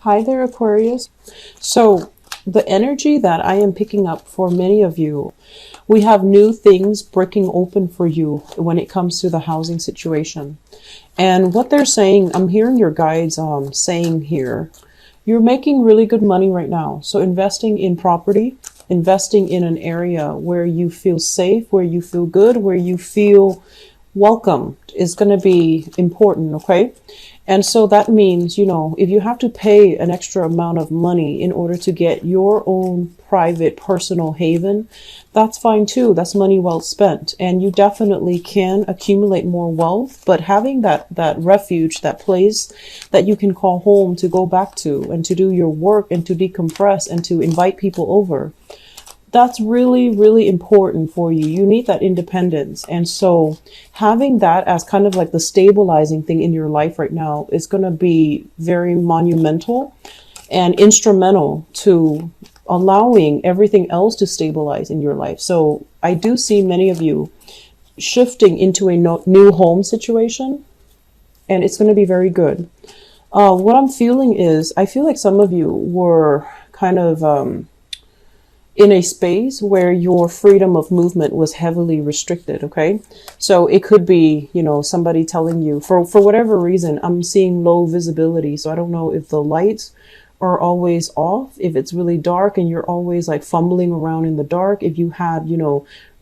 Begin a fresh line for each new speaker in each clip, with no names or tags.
Hi there, Aquarius. So, the energy that I am picking up for many of you, we have new things breaking open for you when it comes to the housing situation. And what they're saying, I'm hearing your guides saying here, you're making really good money right now. So, investing in property, investing in an area where you feel safe, where you feel good, where you feel welcome is going to be important, okay? And so that means, if you have to pay an extra amount of money in order to get your own private personal haven, that's fine too. That's money well spent. And you definitely can accumulate more wealth, but having that refuge, that place that you can call home to go back to and to do your work and to decompress and to invite people over, that's really, really important for you. You need that independence. And so having that as kind of like the stabilizing thing in your life right now is going to be very monumental and instrumental to allowing everything else to stabilize in your life. So I do see many of you shifting into a new home situation, and it's going to be very good. What I'm feeling is, I feel like some of you were kind of in a space where your freedom of movement was heavily restricted. Okay. So it could be, somebody telling you for whatever reason, I'm seeing low visibility. So I don't know if the lights are always off, if it's really dark and you're always like fumbling around in the dark, if you had,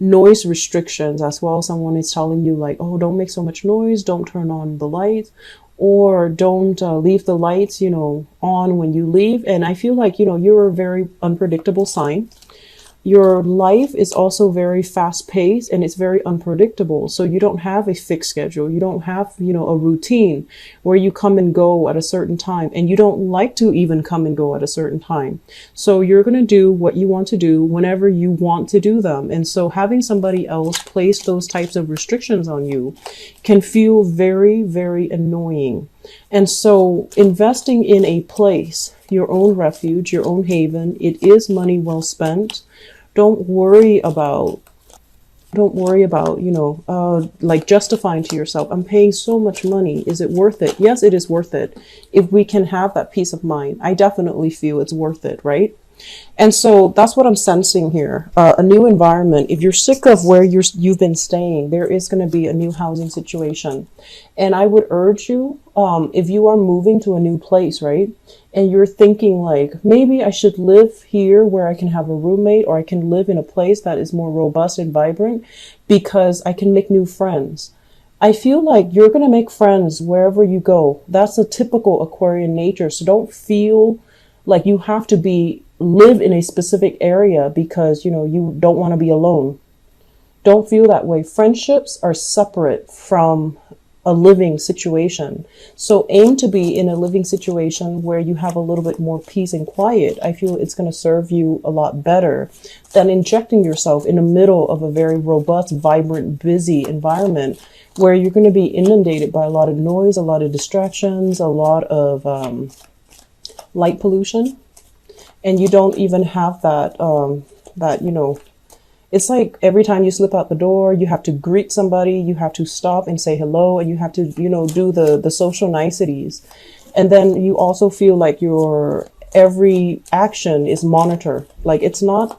noise restrictions as well. Someone is telling you like, oh, don't make so much noise. Don't turn on the lights, or don't leave the lights, on when you leave. And I feel like, you're a very unpredictable sign. Your life is also very fast paced and it's very unpredictable. So you don't have a fixed schedule. You don't have, a routine where you come and go at a certain time, and you don't like to even come and go at a certain time. So you're going to do what you want to do whenever you want to do them. And so having somebody else place those types of restrictions on you can feel very, very annoying. And so investing in a place, your own refuge, your own haven, it is money well spent. Don't worry about, like justifying to yourself, I'm paying so much money. Is it worth it? Yes, it is worth it. If we can have that peace of mind, I definitely feel it's worth it, right? And so that's what I'm sensing here. A new environment. If you're sick of where you've been staying, there is going to be a new housing situation. And I would urge you, if you are moving to a new place, right? And you're thinking like, maybe I should live here where I can have a roommate, or I can live in a place that is more robust and vibrant because I can make new friends. I feel like you're going to make friends wherever you go. That's a typical Aquarian nature. So don't feel like you have to live in a specific area because, you don't want to be alone. Don't feel that way. Friendships are separate from a living situation. So aim to be in a living situation where you have a little bit more peace and quiet. I feel it's going to serve you a lot better than injecting yourself in the middle of a very robust, vibrant, busy environment where you're going to be inundated by a lot of noise, a lot of distractions, a lot of light pollution. And you don't even have that, it's like every time you slip out the door, you have to greet somebody, you have to stop and say hello, and you have to, do the social niceties. And then you also feel like your every action is monitored. Like it's not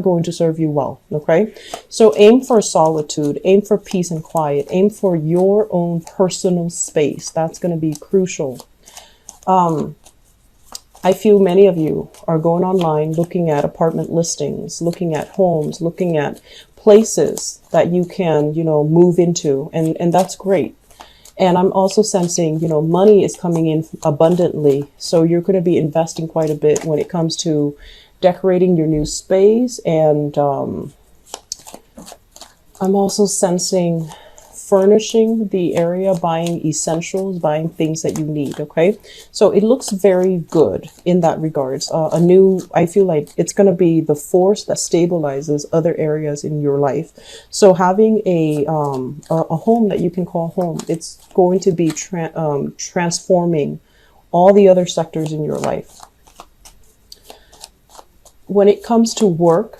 going to serve you well. Okay. So aim for solitude, aim for peace and quiet, aim for your own personal space. That's going to be crucial. I feel many of you are going online, looking at apartment listings, looking at homes, looking at places that you can, move into. And that's great. And I'm also sensing, money is coming in abundantly. So you're going to be investing quite a bit when it comes to decorating your new space. And I'm also sensing furnishing the area, buying essentials, buying things that you need. Okay. So it looks very good in that regards. I feel like it's going to be the force that stabilizes other areas in your life. So having a home that you can call home, it's going to be transforming all the other sectors in your life. When it comes to work,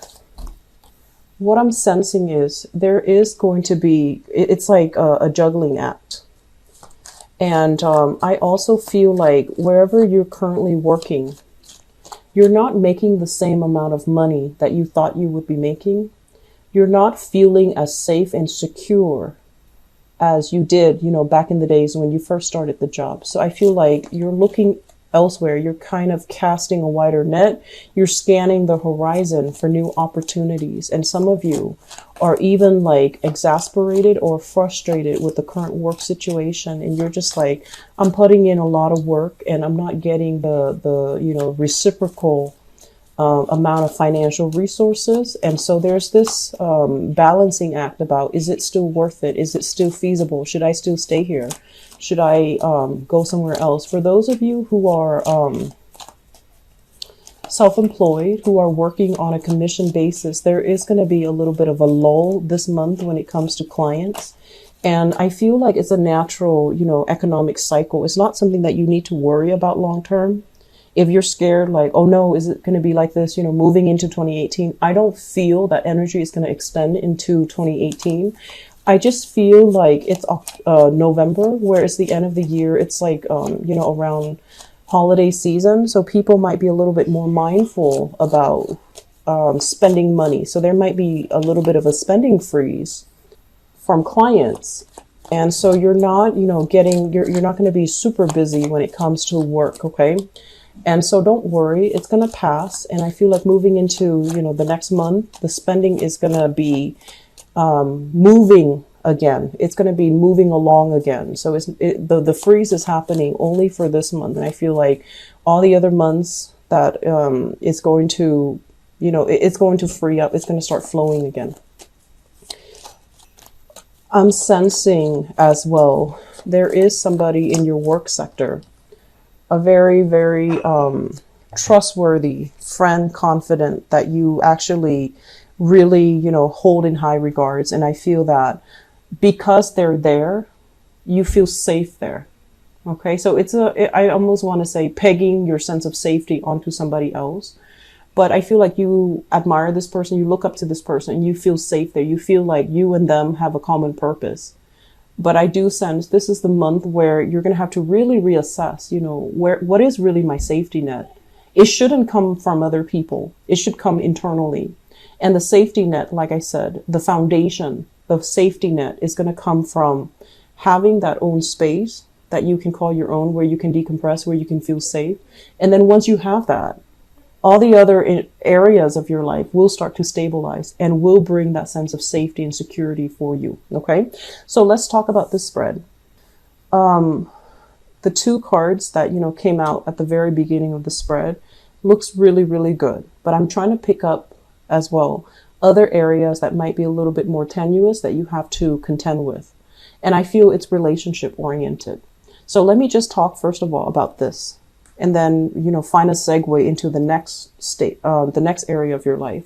what I'm sensing is there is going to be, it's like a juggling act. And I also feel like wherever you're currently working, you're not making the same amount of money that you thought you would be making. You're not feeling as safe and secure as you did, back in the days when you first started the job. So I feel like you're looking elsewhere. You're kind of casting a wider net. You're scanning the horizon for new opportunities. And some of you are even like exasperated or frustrated with the current work situation. And you're just like, I'm putting in a lot of work and I'm not getting the reciprocal amount of financial resources. And so there's this balancing act about, is it still worth it? Is it still feasible? Should I still stay here? Should I go somewhere else? For those of you who are self-employed, who are working on a commission basis, there is going to be a little bit of a lull this month when it comes to clients. And I feel like it's a natural, economic cycle. It's not something that you need to worry about long term. If you're scared, like, oh no, is it going to be like this, moving into 2018? I don't feel that energy is going to extend into 2018. I just feel like it's November, where it's the end of the year. It's like, around holiday season. So people might be a little bit more mindful about spending money. So there might be a little bit of a spending freeze from clients. And so you're not, you're not going to be super busy when it comes to work. Okay. And so don't worry, it's going to pass. And I feel like moving into, the next month, the spending is going to be moving again. It's going to be moving along again. So the freeze is happening only for this month. And I feel like all the other months that it's going to, it's going to free up. It's going to start flowing again. I'm sensing as well, there is somebody in your work sector, a very, very trustworthy friend, confident, that you actually really, hold in high regards. And I feel that because they're there, you feel safe there. Okay. So I almost want to say pegging your sense of safety onto somebody else. But I feel like you admire this person, you look up to this person, and you feel safe there. You feel like you and them have a common purpose. But I do sense this is the month where you're going to have to really reassess, what is really my safety net? It shouldn't come from other people. It should come internally. And the safety net, like I said, the foundation, the safety net is going to come from having that own space that you can call your own, where you can decompress, where you can feel safe. And then once you have that, all the other areas of your life will start to stabilize and will bring that sense of safety and security for you. Okay. So let's talk about this spread. The two cards that, came out at the very beginning of the spread looks really, really good, but I'm trying to pick up as well other areas that might be a little bit more tenuous that you have to contend with. And I feel it's relationship oriented. So let me just talk first of all about this. And then, find a segue into the next the next area of your life.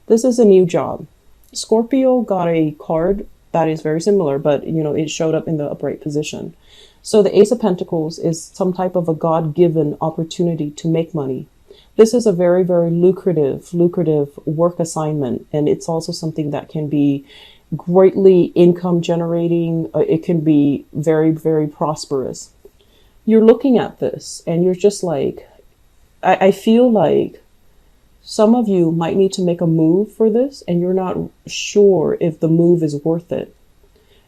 This is a new job. Scorpio got a card that is very similar, but, it showed up in the upright position. So the Ace of Pentacles is some type of a God-given opportunity to make money. This is a very, very lucrative work assignment. And it's also something that can be greatly income generating. It can be very, very prosperous. You're looking at this and you're just like, I feel like some of you might need to make a move for this and you're not sure if the move is worth it.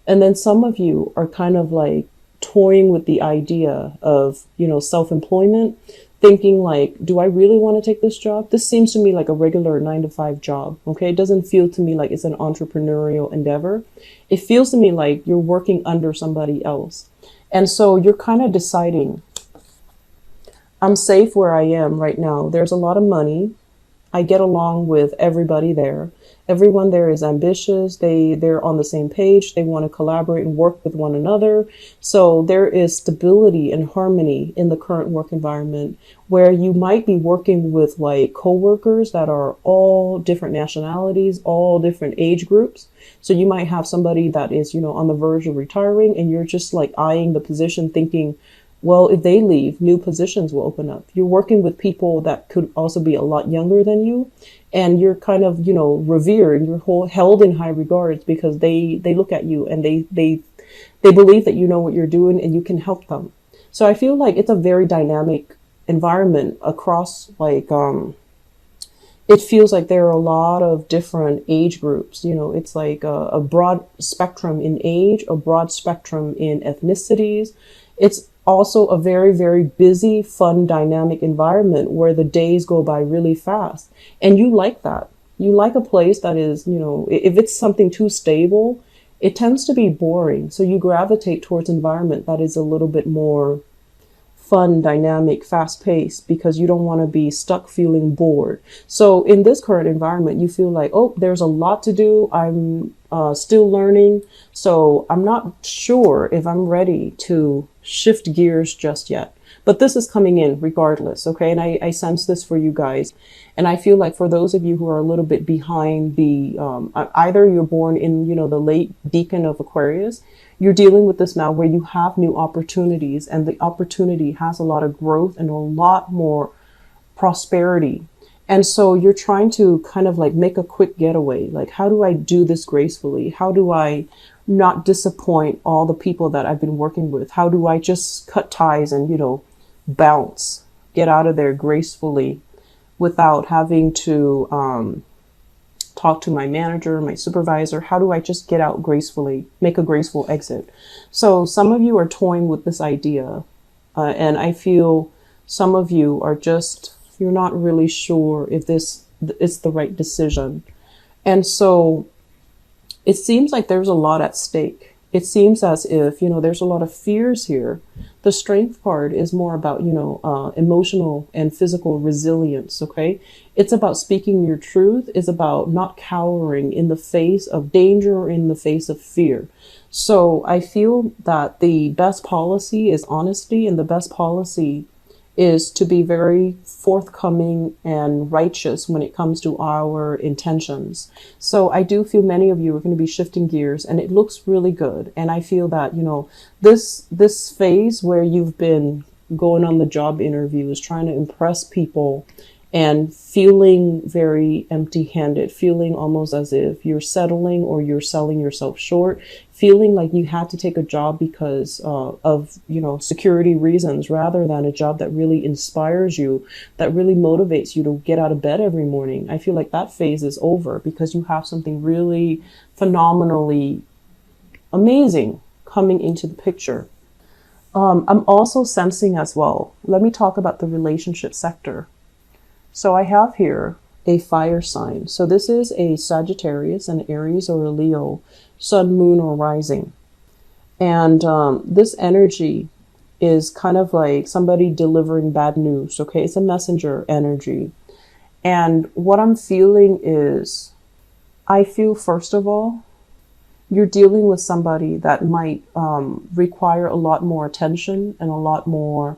And then some of you are kind of like toying with the idea of, self-employment, thinking like, do I really want to take this job? This seems to me like a regular 9-to-5 job. Okay. It doesn't feel to me like it's an entrepreneurial endeavor. It feels to me like you're working under somebody else. And so you're kind of deciding, I'm safe where I am right now. There's a lot of money. I get along with everybody there. Everyone there is ambitious. They're on the same page. They want to collaborate and work with one another. So there is stability and harmony in the current work environment, where you might be working with like coworkers that are all different nationalities, all different age groups. So you might have somebody that is, on the verge of retiring, and you're just like eyeing the position thinking, well, if they leave, new positions will open up. You're working with people that could also be a lot younger than you. And you're kind of, revered, you're held in high regards because they look at you and they They believe that you know what you're doing and you can help them. So I feel like it's a very dynamic environment across like it feels like there are a lot of different age groups. You know, it's like a broad spectrum in age, a broad spectrum in ethnicities. It's also a very, very busy, fun, dynamic environment where the days go by really fast. And you like that. You like a place that is, you know, if it's something too stable, it tends to be boring. So you gravitate towards environment that is a little bit more fun, dynamic, fast paced because you don't want to be stuck feeling bored. So in this current environment, you feel like, oh, there's a lot to do. I'm still learning. So I'm not sure if I'm ready to shift gears just yet. But this is coming in regardless. Okay. And I sense this for you guys. And I feel like for those of you who are a little bit behind the, either you're born in, you know, the late decan of Aquarius, you're dealing with this now where you have new opportunities and the opportunity has a lot of growth and a lot more prosperity. And so you're trying to kind of like make a quick getaway. Like, how do I do this gracefully? How do I not disappoint all the people that I've been working with? How do I just cut ties and, you know, bounce, get out of there gracefully without having to, talk to my manager, my supervisor? How do I just get out gracefully, make a graceful exit? So some of you are toying with this idea. And I feel some of you are just, you're not really sure if this is the right decision. And so it seems like there's a lot at stake. It seems as if, you know, there's a lot of fears here. The strength part is more about, you know, emotional and physical resilience. Okay. It's about speaking your truth. It's about not cowering in the face of danger or in the face of fear. So I feel that the best policy is honesty, and the best policy is to be very forthcoming and righteous when it comes to our intentions. So I do feel many of you are going to be shifting gears, and it looks really good. And I feel that, you know, this phase where you've been going on the job interviews, trying to impress people and feeling very empty-handed, feeling almost as if you're settling or you're selling yourself short, feeling like you had to take a job because of, you know, security reasons rather than a job that really inspires you, that really motivates you to get out of bed every morning. I feel like that phase is over because you have something really phenomenally amazing coming into the picture. I'm also sensing as well, let me talk about the relationship sector. So I have here a fire sign. So this is a Sagittarius, an Aries, or a Leo, sun, moon, or rising. And this energy is kind of like somebody delivering bad news. Okay, it's a messenger energy. And what I'm feeling is, I feel, first of all, you're dealing with somebody that might require a lot more attention and a lot more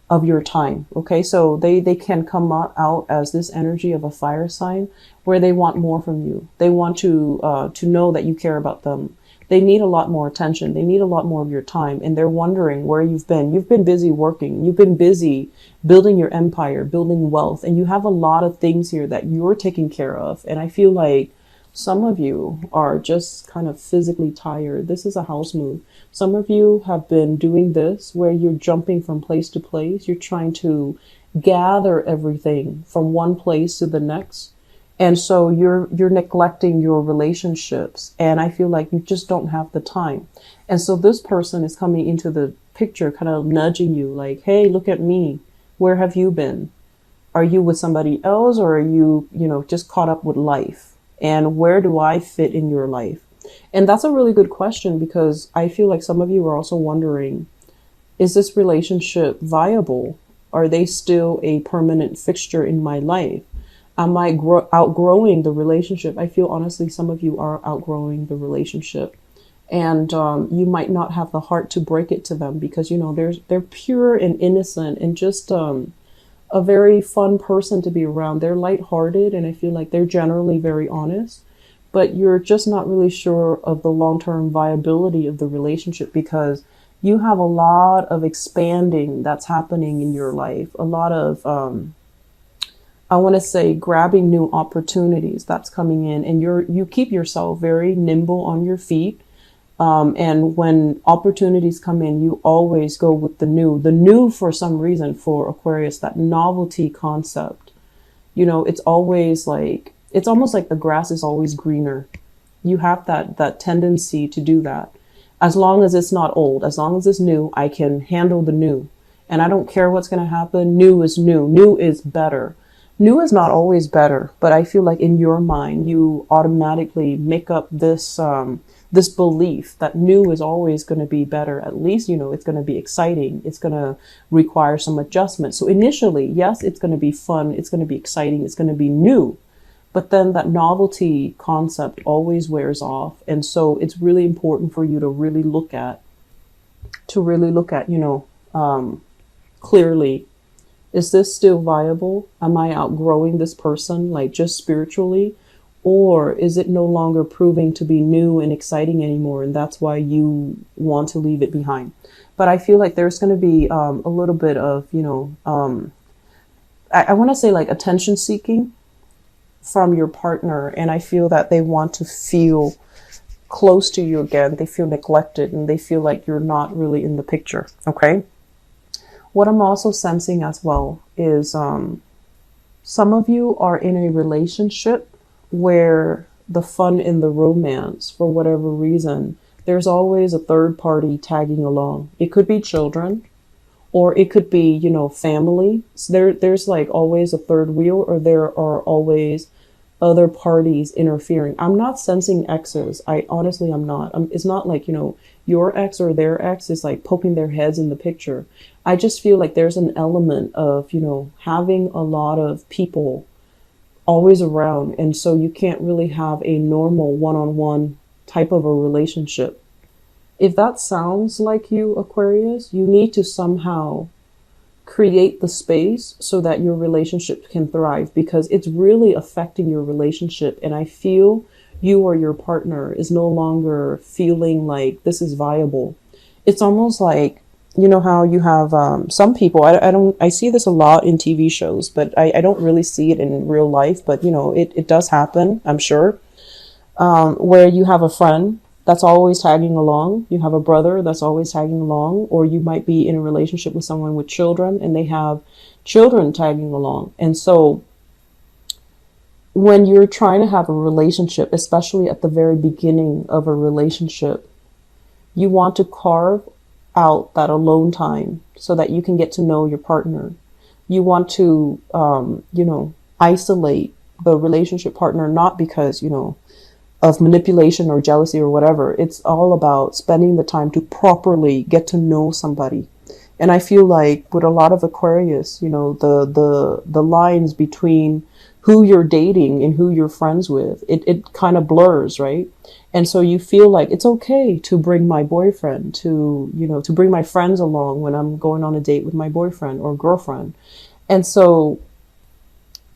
of your time. Okay, so they can come out as this energy of a fire sign where they want more from you. They want to know that you care about them. They need a lot more attention. They need a lot more of your time, and they're wondering where you've been. You've been busy working. You've been busy building your empire, building wealth, and you have a lot of things here that you're taking care of. And I feel like some of you are just kind of physically tired. This is a house move. Some of you have been doing this where you're jumping from place to place. You're trying to gather everything from one place to the next. And so you're neglecting your relationships. And I feel like you just don't have the time. And so this person is coming into the picture, kind of nudging you like, hey, look at me. Where have you been? Are you with somebody else, or are you, just caught up with life? And where do I fit in your life? And that's a really good question, because I feel like some of you are also wondering, is this relationship viable? Are they still a permanent fixture in my life? Am I outgrowing the relationship? I feel honestly some of you are outgrowing the relationship. And you might not have the heart to break it to them, because, they're pure and innocent and just a very fun person to be around. They're lighthearted, and I feel like they're generally very honest, but you're just not really sure of the long-term viability of the relationship, because you have a lot of expanding that's happening in your life, a lot of, I want to say, grabbing new opportunities that's coming in, and you keep yourself very nimble on your feet. And when opportunities come in, you always go with the new. The new, for some reason, for Aquarius, that novelty concept, it's always like, it's almost like the grass is always greener. You have that tendency to do that. As long as it's not old, as long as it's new, I can handle the new. And I don't care what's going to happen. New is new. New is better. New is not always better, but I feel like in your mind, you automatically make up this belief that new is always going to be better. At least, it's going to be exciting. It's going to require some adjustment. So initially, yes, it's going to be fun. It's going to be exciting. It's going to be new. But then that novelty concept always wears off. And so it's really important for you to really look at, clearly, is this still viable? Am I outgrowing this person, like just spiritually? Or is it no longer proving to be new and exciting anymore? And that's why you want to leave it behind. But I feel like there's going to be a little bit of, I want to say like attention seeking from your partner. And I feel that they want to feel close to you again. They feel neglected and they feel like you're not really in the picture. Okay. What I'm also sensing as well is some of you are in a relationship where the fun in the romance, for whatever reason, there's always a third party tagging along. It could be children, or it could be, family. So there's like always a third wheel, or there are always other parties interfering. I'm not sensing exes. Honestly, I'm not. It's not like, your ex or their ex is like poking their heads in the picture. I just feel like there's an element of, having a lot of people always around. And so you can't really have a normal one-on-one type of a relationship. If that sounds like you, Aquarius, you need to somehow create the space so that your relationship can thrive, because it's really affecting your relationship. And I feel you or your partner is no longer feeling like this is viable. It's almost like, how you have some people, I see this a lot in TV shows, but I don't really see it in real life, but it does happen, I'm sure, where you have a friend that's always tagging along. You have a brother that's always tagging along, or you might be in a relationship with someone with children and they have children tagging along. And so when you're trying to have a relationship, especially at the very beginning of a relationship, you want to carve out that alone time so that you can get to know your partner. You want to, isolate the relationship partner, not because, of manipulation or jealousy or whatever. It's all about spending the time to properly get to know somebody. And I feel like with a lot of Aquarius, the lines between who you're dating and who you're friends with, it kind of blurs, right? And so you feel like it's okay to bring my boyfriend to bring my friends along when I'm going on a date with my boyfriend or girlfriend. And so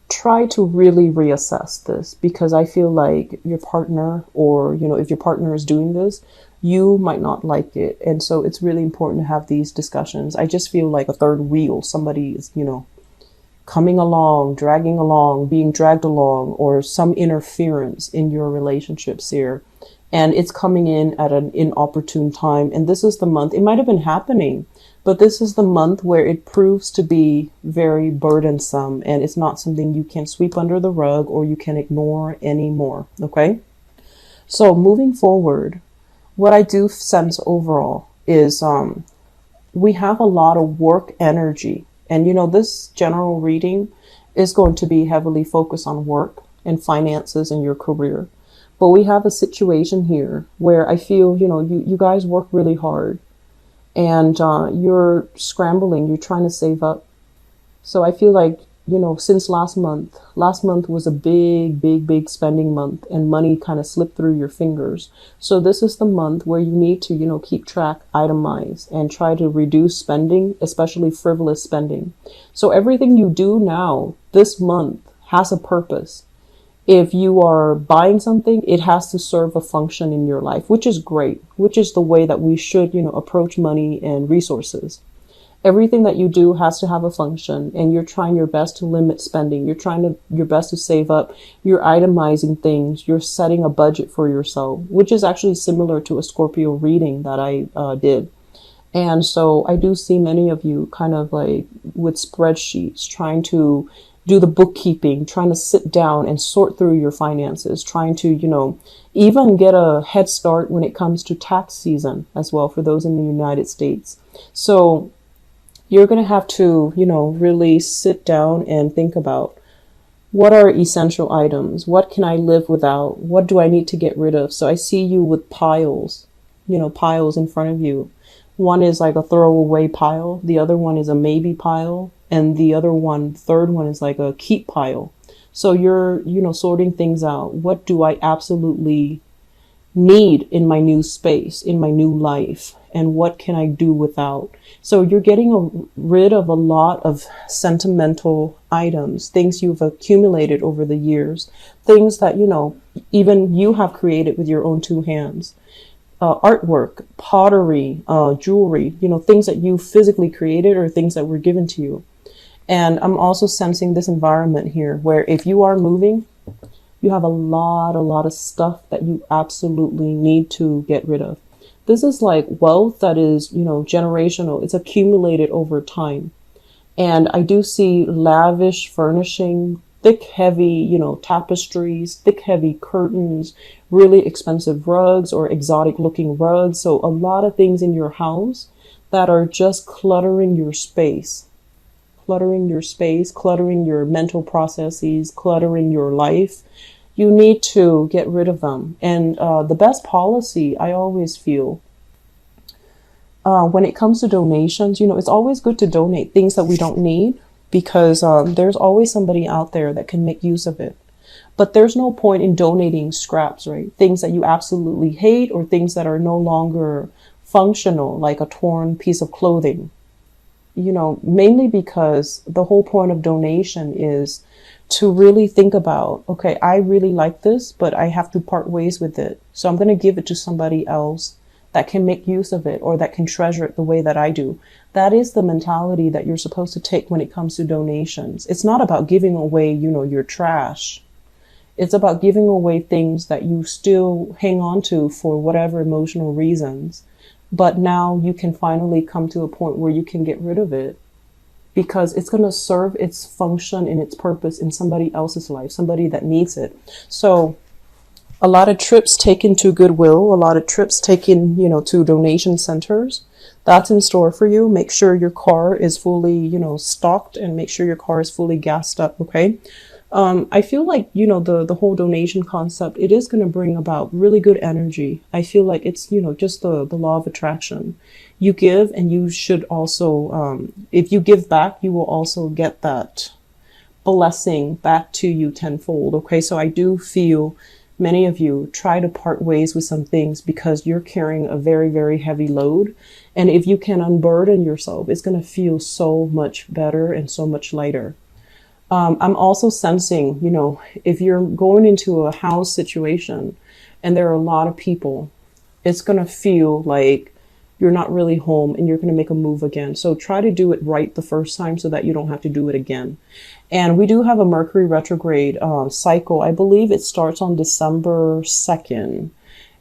try to really reassess this, because I feel like your partner, or, if your partner is doing this, you might not like it. And so it's really important to have these discussions. I just feel like a third wheel, somebody is, coming along, dragging along, being dragged along, or some interference in your relationships here. And it's coming in at an inopportune time. And this is the month, it might have been happening, but this is the month where it proves to be very burdensome, and it's not something you can sweep under the rug or you can ignore anymore. Okay. So moving forward, what I do sense overall is, we have a lot of work energy. And, this general reading is going to be heavily focused on work and finances and your career. But we have a situation here where I feel, you guys work really hard, and you're scrambling, you're trying to save up. So I feel like, since last month was a big spending month, and money kind of slipped through your fingers. So this is the month where you need to, keep track, itemize, and try to reduce spending, especially frivolous spending. So everything you do now this month has a purpose. If you are buying something, it has to serve a function in your life, which is great, which is the way that we should, approach money and resources. Everything that you do has to have a function, and you're trying your best to limit spending. You're trying your best to save up. You're itemizing things. You're setting a budget for yourself, which is actually similar to a Scorpio reading that I did. And so I do see many of you kind of like with spreadsheets, trying to do the bookkeeping, trying to sit down and sort through your finances, trying to, even get a head start when it comes to tax season as well for those in the United States. So you're going to have to, really sit down and think about, what are essential items? What can I live without? What do I need to get rid of? So I see you with piles, piles in front of you. One is like a throwaway pile. The other one is a maybe pile. And the third one is like a keep pile. So you're, sorting things out. What do I absolutely need in my new space, in my new life? And what can I do without? So you're getting rid of a lot of sentimental items, things you've accumulated over the years, things that, even you have created with your own two hands. Artwork, pottery, jewelry, things that you physically created or things that were given to you. And I'm also sensing this environment here where if you are moving, you have a lot of stuff that you absolutely need to get rid of. This is like wealth that is, generational. It's accumulated over time. And I do see lavish furnishing, thick, heavy, tapestries, thick, heavy curtains, really expensive rugs or exotic looking rugs. So a lot of things in your house that are just cluttering your space, cluttering your mental processes, cluttering your life. You need to get rid of them. And the best policy, I always feel, when it comes to donations, it's always good to donate things that we don't need, because there's always somebody out there that can make use of it. But there's no point in donating scraps, right? Things that you absolutely hate or things that are no longer functional, like a torn piece of clothing. Mainly because the whole point of donation is to really think about, okay, I really like this, but I have to part ways with it. So I'm going to give it to somebody else that can make use of it or that can treasure it the way that I do. That is the mentality that you're supposed to take when it comes to donations. It's not about giving away, your trash. It's about giving away things that you still hang on to for whatever emotional reasons. But now you can finally come to a point where you can get rid of it because it's going to serve its function and its purpose in somebody else's life, somebody that needs it. So a lot of trips taken to Goodwill, a lot of trips taken, to donation centers. That's in store for you. Make sure your car is fully, stocked, and make sure your car is fully gassed up. Okay. I feel like, the whole donation concept, it is going to bring about really good energy. I feel like it's, just the law of attraction. You give, and you should also, if you give back, you will also get that blessing back to you tenfold. Okay. So I do feel many of you try to part ways with some things because you're carrying a very, very heavy load. And if you can unburden yourself, it's going to feel so much better and so much lighter. I'm also sensing, if you're going into a house situation and there are a lot of people, it's going to feel like you're not really home and you're going to make a move again. So try to do it right the first time so that you don't have to do it again. And we do have a Mercury retrograde cycle. I believe it starts on December 2nd.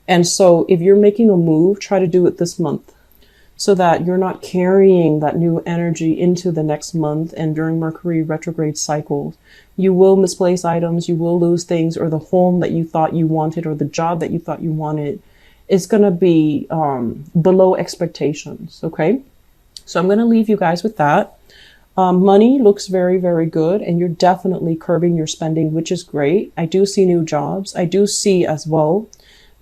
And so if you're making a move, try to do it this month, so that you're not carrying that new energy into the next month. And during Mercury retrograde cycles, you will misplace items, you will lose things, or the home that you thought you wanted or the job that you thought you wanted is going to be below expectations. Okay. So I'm going to leave you guys with that. Money looks very, very good, and you're definitely curbing your spending, which is great. I do see new jobs. I do see as well,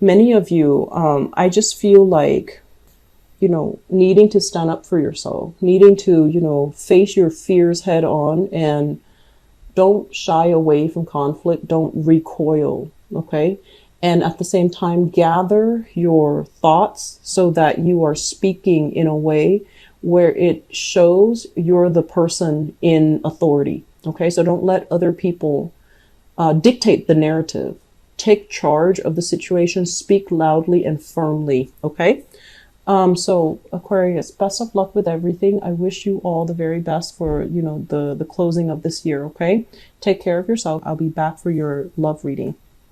many of you, I just feel like, needing to stand up for yourself, needing to, face your fears head on, and don't shy away from conflict. Don't recoil. Okay. And at the same time, gather your thoughts so that you are speaking in a way where it shows you're the person in authority. Okay. So don't let other people dictate the narrative. Take charge of the situation. Speak loudly and firmly. Okay. So Aquarius, best of luck with everything. I wish you all the very best for, the closing of this year, okay? Take care of yourself. I'll be back for your love reading.